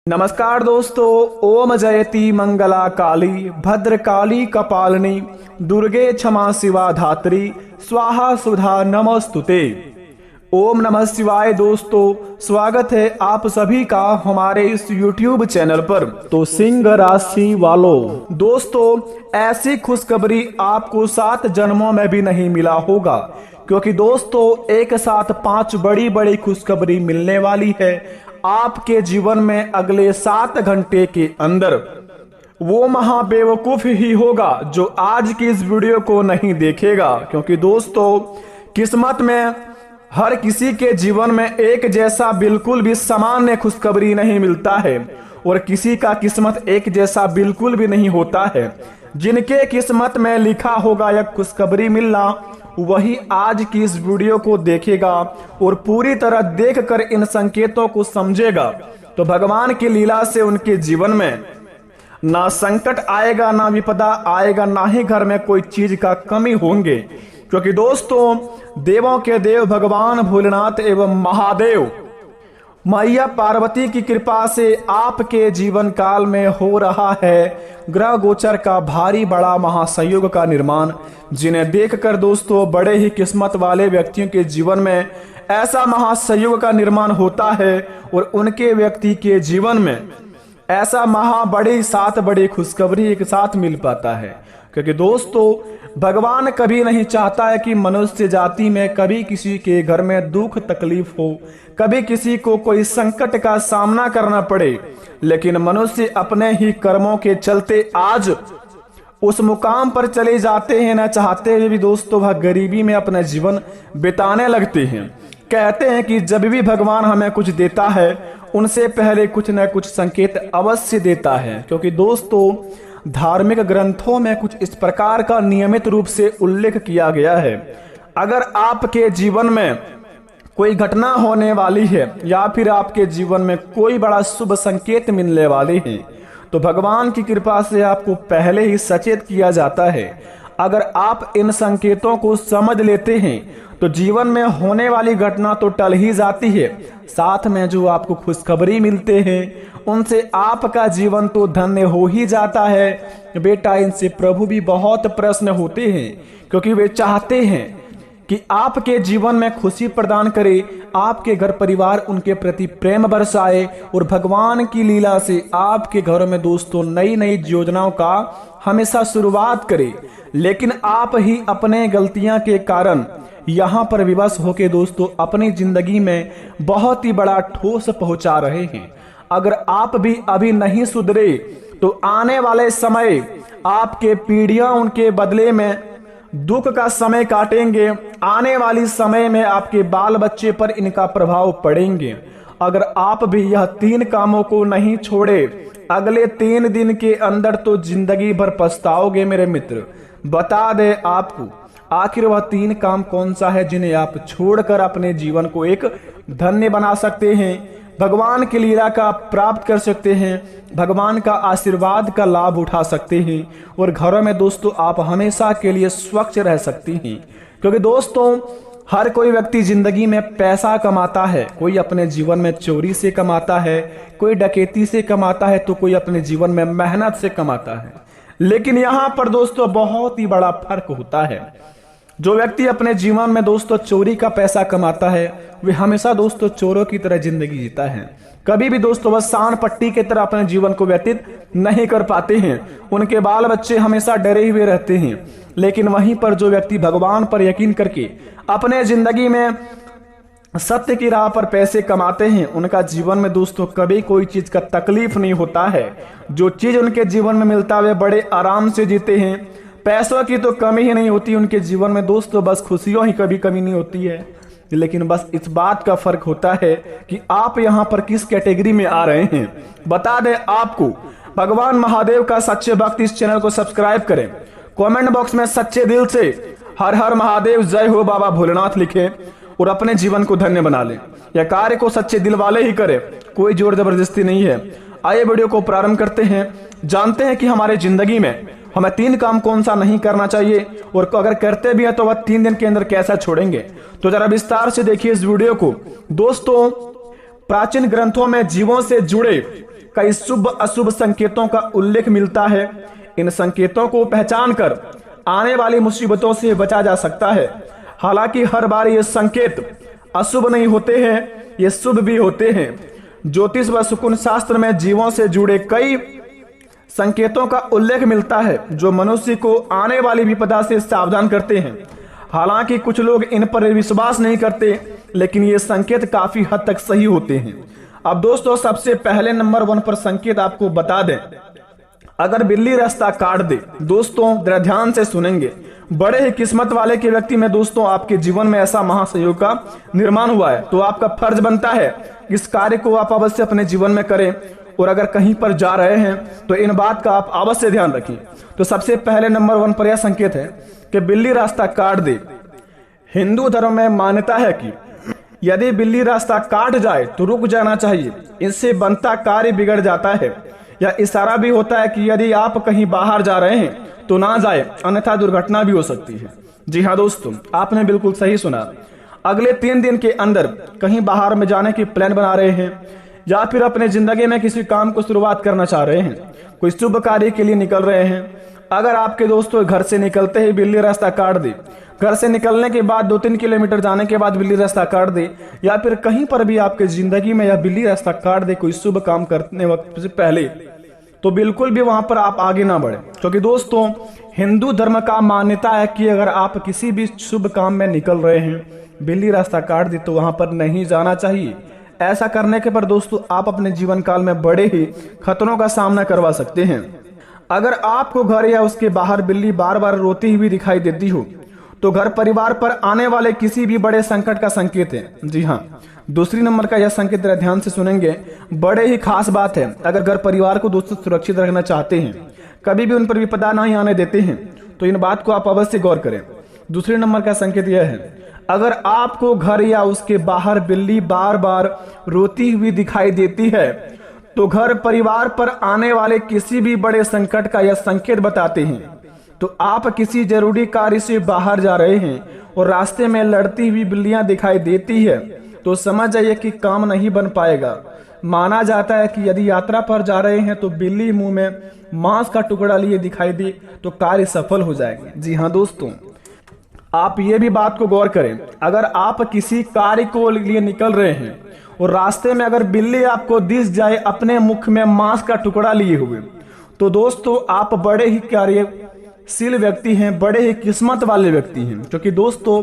नमस्कार दोस्तों। ओम जयति मंगला काली भद्रकाली कपालिनी दुर्गे क्षमा शिवा धात्री स्वाहा सुधा नमस्तुते। ओम नमः शिवाय। दोस्तों स्वागत है आप सभी का हमारे इस YouTube चैनल पर। तो सिंह राशि वालों, दोस्तों ऐसी खुशखबरी आपको 7 जन्मों में भी नहीं मिला होगा, क्योंकि दोस्तों एक साथ 5 बड़ी बड़ी खुशखबरी मिलने वाली है आपके जीवन में अगले 7 घंटे के अंदर। वो महाबेवकूफ ही होगा जो आज की इस वीडियो को नहीं देखेगा, क्योंकि दोस्तों किस्मत में हर किसी के जीवन में एक जैसा बिल्कुल भी सामान्य खुशखबरी नहीं मिलता है और किसी का किस्मत एक जैसा बिल्कुल भी नहीं होता है। जिनके किस्मत में लिखा होगा यह खुशखबरी मिलना, वही आज की इस वीडियो को देखेगा और पूरी तरह देखकर इन संकेतों को समझेगा। तो भगवान की लीला से उनके जीवन में ना संकट आएगा, ना विपदा आएगा, ना ही घर में कोई चीज का कमी होंगे, क्योंकि दोस्तों देवों के देव भगवान भोलेनाथ एवं महादेव मैया पार्वती की कृपा से आपके जीवन काल में हो रहा है ग्रह गोचर का भारी बड़ा महासंयोग का निर्माण, जिन्हें देखकर दोस्तों बड़े ही किस्मत वाले व्यक्तियों के जीवन में ऐसा महासंयोग का निर्माण होता है और उनके व्यक्ति के जीवन में ऐसा बड़ी 7 बड़ी खुशखबरी एक साथ मिल पाता है। क्योंकि दोस्तों भगवान कभी नहीं चाहता है कि मनुष्य जाति में कभी किसी के घर में दुख तकलीफ हो, कभी किसी को कोई संकट का सामना करना पड़े, लेकिन मनुष्य अपने ही कर्मों के चलते आज उस मुकाम पर चले जाते हैं, न चाहते हुए भी दोस्तों वह गरीबी में अपना जीवन बिताने लगते हैं। कहते हैं कि जब भी भगवान हमें कुछ देता है उनसे पहले कुछ न कुछ संकेत अवश्य देता है, क्योंकि दोस्तों धार्मिक ग्रंथों में कुछ इस प्रकार का नियमित रूप से उल्लेख किया गया है। अगर आपके जीवन में कोई घटना होने वाली है या फिर आपके जीवन में कोई बड़ा शुभ संकेत मिलने वाले हैं, तो भगवान की कृपा से आपको पहले ही सचेत किया जाता है। अगर आप इन संकेतों को समझ लेते हैं तो जीवन में होने वाली घटना तो टल ही जाती है, साथ में जो आपको खुशखबरी मिलते हैं उनसे आपका जीवन तो धन्य हो ही जाता है। बेटा इनसे प्रभु भी बहुत प्रसन्न होते हैं, क्योंकि वे चाहते हैं कि आपके जीवन में खुशी प्रदान करे, आपके घर परिवार उनके प्रति प्रेम बरसाए और भगवान की लीला से आपके घरों में दोस्तों नई नई योजनाओं का हमेशा शुरुआत करे। लेकिन आप ही अपने गलतियां के कारण यहाँ पर विवश होके दोस्तों अपनी जिंदगी में बहुत ही बड़ा ठोस पहुंचा रहे हैं। अगर आप भी अभी नहीं सुधरे तो आने वाले समय आपके पीढ़ियां उनके बदले में दुख का समय काटेंगे। आने वाली समय में आपके बाल बच्चे पर इनका प्रभाव पड़ेंगे। अगर आप भी यह 3 कामों को नहीं छोड़े अगले 3 दिन के अंदर तो जिंदगी भर पछताओगे मेरे मित्र। बता दे आपको आखिर वह 3 काम कौन सा है जिन्हें आप छोड़कर अपने जीवन को एक धन्य बना सकते हैं, भगवान की लीला का प्राप्त कर सकते हैं, भगवान का आशीर्वाद का लाभ उठा सकते हैं और घरों में दोस्तों आप हमेशा के लिए स्वच्छ रह सकते हैं। क्योंकि दोस्तों हर कोई व्यक्ति जिंदगी में पैसा कमाता है, कोई अपने जीवन में चोरी से कमाता है, कोई डकैती से कमाता है, तो कोई अपने जीवन में मेहनत से कमाता है। लेकिन यहाँ पर दोस्तों बहुत ही बड़ा फर्क होता है। जो व्यक्ति अपने जीवन में दोस्तों चोरी का पैसा कमाता है वे हमेशा दोस्तों चोरों की तरह जिंदगी जीता है। कभी भी दोस्तों वह शान पट्टी की तरह अपने जीवन को व्यतीत नहीं कर पाते हैं। उनके बाल बच्चे हमेशा डरे हुए रहते हैं। लेकिन वहीं पर जो व्यक्ति भगवान पर यकीन करके अपने जिंदगी में सत्य की राह पर पैसे कमाते हैं, उनका जीवन में दोस्तों कभी कोई चीज का तकलीफ नहीं होता है। जो चीज उनके जीवन में मिलता है वे बड़े आराम से जीते हैं। पैसों की तो कमी ही नहीं होती उनके जीवन में दोस्तों, बस खुशियों ही कभी कमी नहीं होती है। लेकिन बस इस बात का फर्क होता है कि आप यहाँ पर किस कैटेगरी में आ रहे हैं। बता दें आपको, भगवान महादेव का सच्चे भक्त इस चैनल को सब्सक्राइब करें, कमेंट बॉक्स में सच्चे दिल से हर हर महादेव जय हो बाबा भोलेनाथ लिखें और अपने जीवन को धन्य बना लें। यह कार्य को सच्चे दिल वाले ही करें, कोई जोर जबरदस्ती नहीं है। आइए वीडियो को प्रारंभ करते हैं। जानते हैं कि हमारे जिंदगी में हमें 3 काम कौन सा नहीं करना चाहिए और अगर करते भी है तो वह 3 दिन के अंदर कैसा छोड़ेंगे। तो जरा विस्तार से देखिए इस वीडियो को। दोस्तों प्राचीन ग्रंथों में जीवों से जुड़े कई शुभ अशुभ संकेतों का उल्लेख मिलता है। इन संकेतों को पहचान कर आने वाली मुसीबतों से बचा जा सकता है। हालांकि हर बार ये संकेत अशुभ नहीं होते हैं, ये शुभ भी होते हैं। ज्योतिष व शकुन शास्त्र में जीवों से जुड़े कई संकेतों का उल्लेख मिलता है जो मनुष्य को आने वाली विपदा से सावधान करते हैं। हालांकि कुछ लोग इन पर विश्वास नहीं करते, लेकिन ये संकेत काफी हद तक सही होते हैं। अब दोस्तों, सबसे पहले नंबर 1 पर संकेत आपको बता दें, अगर बिल्ली रास्ता काट दे। दोस्तों जरा ध्यान से सुनेंगे। बड़े ही किस्मत वाले के व्यक्ति में दोस्तों आपके जीवन में ऐसा महासंयोग का निर्माण हुआ है, तो आपका फर्ज बनता है इस कार्य को आप अवश्य अपने जीवन में करें। और अगर कहीं पर जा रहे हैं तो इन बात का आप अवश्य ध्यान रखें। तो सबसे पहले नंबर 1 पर यह संकेत है कि बिल्ली रास्ता काट दे। हिंदू धर्म में मान्यता है कि यदि बिल्ली रास्ता काट जाए तो रुक जाना चाहिए, इससे बनता कार्य बिगड़ जाता है। यह इशारा भी होता है कि यदि आप कहीं बाहर जा रहे हैं तो ना जाए, अन्यथा दुर्घटना भी हो सकती है। जी हाँ दोस्तों, आपने बिल्कुल सही सुना। अगले 3 दिन के अंदर कहीं बाहर में जाने की प्लान बना रहे हैं या फिर अपने जिंदगी में किसी काम को शुरुआत करना चाह रहे हैं, कोई शुभ कार्य के लिए निकल रहे हैं। अगर आपके दोस्तों घर से निकलते ही बिल्ली रास्ता काट दे, घर से निकलने के बाद 2-3 किलोमीटर जाने के बाद बिल्ली रास्ता काट दे, या फिर कहीं पर भी आपके जिंदगी में यह बिल्ली रास्ता काट दे कोई शुभ काम करने वक्त से पहले, तो बिल्कुल भी वहां पर आप आगे ना बढ़े। क्योंकि दोस्तों हिंदू धर्म का मान्यता है कि अगर आप किसी भी शुभ काम में निकल रहे हैं, बिल्ली रास्ता काट दे तो वहां पर नहीं जाना चाहिए। ऐसा करने के पर दोस्तों आप अपने जीवन काल में बड़े ही खतरों का सामना करवा सकते हैं। अगर आपको घर या उसके बाहर बिल्ली बार बार रोती हुई दिखाई देती हो तो घर परिवार पर आने वाले किसी भी बड़े संकट का संकेत है। जी हाँ, दूसरी नंबर का यह संकेत जरा ध्यान से सुनेंगे, बड़े ही खास बात है। अगर घर परिवार को दोस्तों सुरक्षित रखना चाहते हैं, कभी भी उन पर विपदा नहीं आने देते हैं, तो इन बात को आप अवश्य गौर करें। दूसरे नंबर का संकेत यह है, अगर आपको घर या उसके बाहर बिल्ली बार बार रोती हुई दिखाई देती है तो घर परिवार पर आने वाले किसी भी बड़े संकट का यह संकेत बताते हैं। तो आप किसी जरूरी कार्य से बाहर जा रहे हैं और रास्ते में लड़ती हुई बिल्लियां दिखाई देती है तो समझ जाइए कि काम नहीं बन पाएगा। माना जाता है कि यदि यात्रा पर जा रहे हैं तो बिल्ली मुंह में मांस का टुकड़ा लिए दिखाई दे तो कार्य सफल हो जाएगा। जी हाँ दोस्तों, आप ये भी बात को गौर करें, अगर आप किसी कार्य को लिए निकल रहे हैं और रास्ते में अगर बिल्ली आपको दिख जाए अपने मुख में मांस का टुकड़ा लिए हुए, तो दोस्तों आप बड़े ही कार्यशील व्यक्ति हैं, बड़े ही किस्मत वाले व्यक्ति हैं। क्योंकि दोस्तों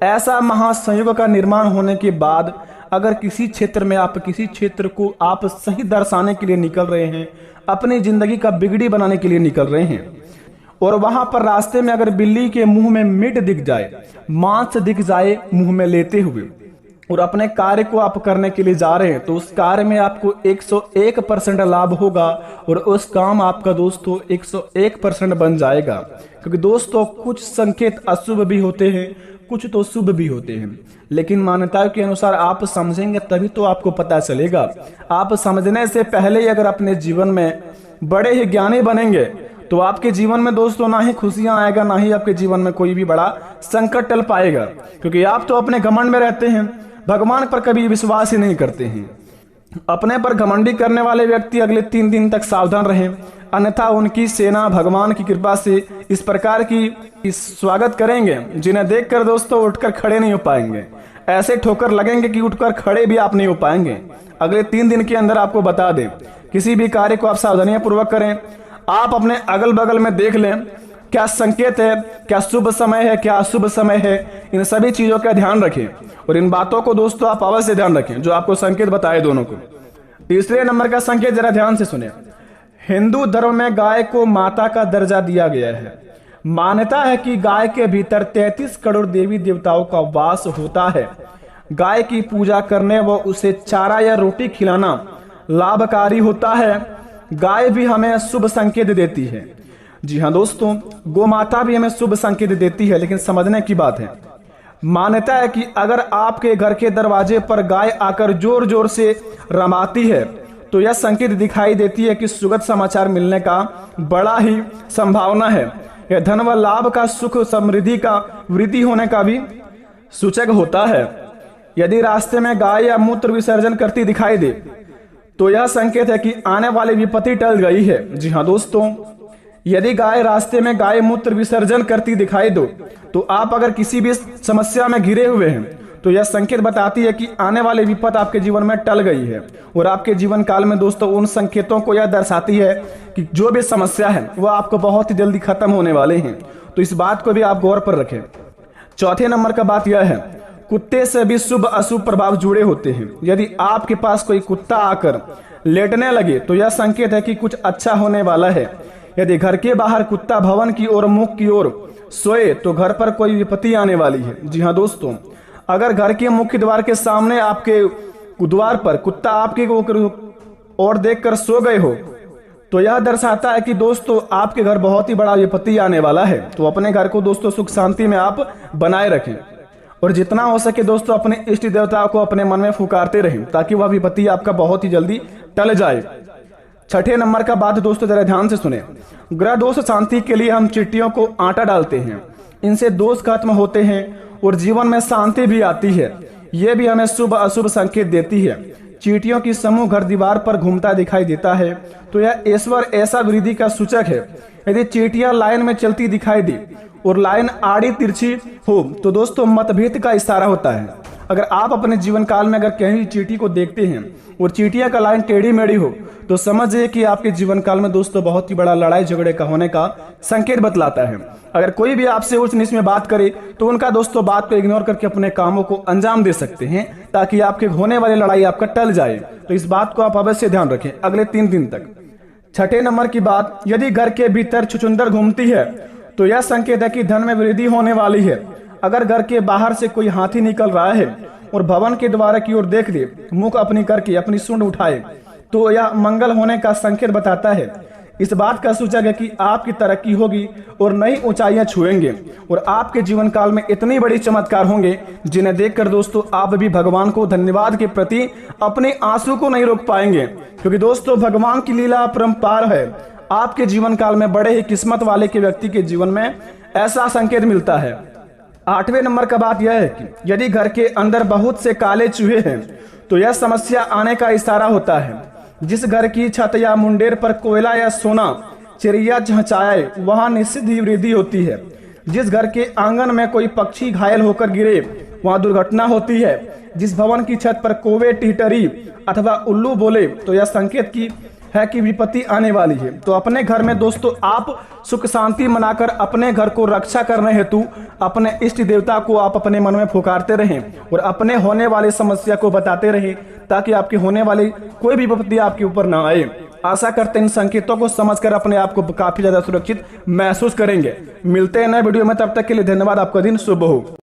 ऐसा महासंयोग का निर्माण होने के बाद अगर किसी क्षेत्र में आप किसी क्षेत्र को आप सही दर्शाने के लिए निकल रहे हैं, अपनी जिंदगी का बिगड़ी बनाने के लिए निकल रहे हैं, और वहां पर रास्ते में अगर बिल्ली के मुंह में मीट दिख जाए, मांस दिख जाए मुंह में लेते हुए, और अपने कार्य को आप करने के लिए जा रहे हैं, तो उस कार्य में आपको 101% लाभ होगा और उस काम आपका दोस्तों 101% बन जाएगा। क्योंकि दोस्तों कुछ संकेत अशुभ भी होते हैं, कुछ तो शुभ भी होते हैं, लेकिन मान्यताओं के अनुसार आप समझेंगे तभी तो आपको पता चलेगा। आप समझने से पहले ही अगर अपने जीवन में बड़े ही ज्ञानी बनेंगे तो आपके जीवन में दोस्तों ना ही खुशियां आएगा, ना ही आपके जीवन में कोई भी बड़ा संकट टल पाएगा। क्योंकि आप तो अपने घमंड में रहते हैं, भगवान पर कभी विश्वास ही नहीं करते हैं। अपने पर घमंडी करने वाले व्यक्ति अगले 3 दिन तक सावधान रहें, अन्यथा उनकी सेना भगवान की कृपा से इस प्रकार की स्वागत करेंगे जिन्हें देखकर दोस्तों उठकर खड़े नहीं हो पाएंगे। ऐसे ठोकर लगेंगे कि उठकर खड़े भी आप नहीं हो पाएंगे। अगले 3 दिन के अंदर आपको बता दें, किसी भी कार्य को आप सावधानियां पूर्वक करें। आप अपने अगल बगल में देख लें क्या संकेत है, क्या शुभ समय है, क्या अशुभ समय है, इन सभी चीजों का ध्यान रखें और इन बातों को दोस्तों आप अवश्य ध्यान रखें जो आपको संकेत बताए दोनों को। तीसरे नंबर का संकेत जरा ध्यान से सुने, हिंदू धर्म में गाय को माता का दर्जा दिया गया है। मान्यता है कि गाय के भीतर 33 करोड़ देवी देवताओं का वास होता है। गाय की पूजा करने व उसे चारा या रोटी खिलाना लाभकारी होता है। गाय भी हमें शुभ संकेत देती है। जी हाँ दोस्तों, गौ माता भी हमें शुभ संकेत देती है, लेकिन समझने की बात है, मान्यता है कि अगर आपके घर के दरवाजे पर गाय आकर जोर जोर से रमाती है तो यह संकेत दिखाई देती है कि सुखद समाचार मिलने का बड़ा ही संभावना है। यह धन व लाभ का, सुख समृद्धि का, वृद्धि होने का भी सूचक होता है। यदि रास्ते में गाय या मूत्र विसर्जन करती दिखाई दे तो यह संकेत है कि आने वाली विपत्ति टल गई है। जी हाँ दोस्तों, यदि गाय रास्ते में गाय मूत्र विसर्जन करती दिखाई दो तो आप अगर किसी भी समस्या में घिरे हुए हैं तो यह संकेत बताती है कि आने वाली विपद आपके जीवन में टल गई है। और आपके जीवन काल में दोस्तों उन संकेतों को यह दर्शाती है कि जो भी समस्या है वह आपको बहुत ही जल्दी खत्म होने वाले हैं। तो इस बात को भी आप गौर पर रखें। चौथे नंबर का बात यह है, कुत्ते से भी शुभ अशुभ प्रभाव जुड़े होते हैं। यदि आपके पास कोई कुत्ता आकर लेटने लगे तो यह संकेत है कि कुछ अच्छा होने वाला है। यदि घर के बाहर कुत्ता भवन की ओर मुख की ओर सोए तो घर पर कोई विपत्ति आने वाली है। जी हाँ दोस्तों, अगर घर के मुख्य द्वार के सामने आपके द्वार पर कुत्ता आपके ओर देखकर सो गए हो तो यह दर्शाता है कि दोस्तों आपके घर बहुत ही बड़ा विपत्ति आने वाला है। तो अपने घर को दोस्तों सुख शांति में आप बनाए रखें और जितना हो सके दोस्तों अपने इष्ट देवताओं को अपने मन में पुकारते रहें ताकि वह विपत्ति आपका बहुत ही जल्दी टल जाए। छठे नंबर का बात दोस्तों जरा ध्यान से सुने। ग्रह दोष शांति के लिए हम चींटियों को आटा डालते हैं, इनसे दोष खत्म होते हैं और जीवन में शांति भी आती है। ये भी हमें शुभ अशुभ संकेत देती है। चींटियों की समूह घर दीवार पर घूमता दिखाई देता है तो यह ईश्वर ऐसा वृद्धि का सूचक है। यदि चींटियां लाइन में चलती दिखाई दी और लाइन आड़ी तिरछी हो तो दोस्तों मतभेद का इशारा होता है। अगर आप अपने जीवन काल में अगर कहीं चींटी को देखते हैं और चींटियां का लाइन टेढ़ी मेढ़ी हो तो समझिए कि आपके जीवन काल में दोस्तों बहुत ही बड़ा लड़ाई झगड़े का होने का संकेत बतलाता है। अगर कोई भी आपसे उच्च नीच में बात करे तो उनका दोस्तों बात को इग्नोर करके अपने कामों को अंजाम दे सकते हैं ताकि आपके होने वाली लड़ाई आपका टल जाए। तो इस बात को आप अवश्य ध्यान रखें अगले 3 दिन तक। छठे नंबर की बात, यदि घर के भीतर छुछुंदर घूमती है तो यह संकेत है कि धन में वृद्धि होने वाली है। अगर घर के बाहर से कोई हाथी निकल रहा है और भवन के द्वार की ओर देख ले, मुख अपनी करके अपनी सूंड उठाए तो यह मंगल होने का संकेत बताता है। इस बात का सूचक है कि आपकी तरक्की होगी और नई ऊंचाइयां छुएंगे और आपके जीवन काल में इतनी बड़ी चमत्कार होंगे जिन्हें देखकर दोस्तों आप भी भगवान को धन्यवाद के प्रति अपने आंसू को नहीं रोक पाएंगे, क्योंकि दोस्तों भगवान की लीला अपरंपार है। आपके जीवन काल में बड़े ही किस्मत वाले के व्यक्ति के जीवन में ऐसा संकेत मिलता है। 8वें नंबर का बात यह है कि यदि घर के अंदर बहुत से काले चूहे हैं तो यह समस्या आने का इशारा होता है। जिस घर की छत या मुंडेर पर कोयला या सोना चिड़िया चहचहाए वहां निश्चित ही वृद्धि होती है। जिस घर के आंगन में कोई पक्षी घायल होकर गिरे वहां दुर्घटना होती है। जिस भवन की छत पर कौवे टिटरी अथवा उल्लू बोले तो यह संकेत की है कि विपत्ति आने वाली है। तो अपने घर में दोस्तों आप सुख शांति मनाकर अपने घर को रक्षा करने हेतु अपने इष्ट देवता को आप अपने मन में पुकारते रहें और अपने होने वाली समस्या को बताते रहें ताकि आपके होने वाली कोई भी विपत्ति आपके ऊपर ना आए। आशा करते हैं इन संकेतों को समझकर अपने आप को काफी ज्यादा सुरक्षित महसूस करेंगे। मिलते हैं नए वीडियो में, तब तक के लिए धन्यवाद। आपका दिन शुभ हो।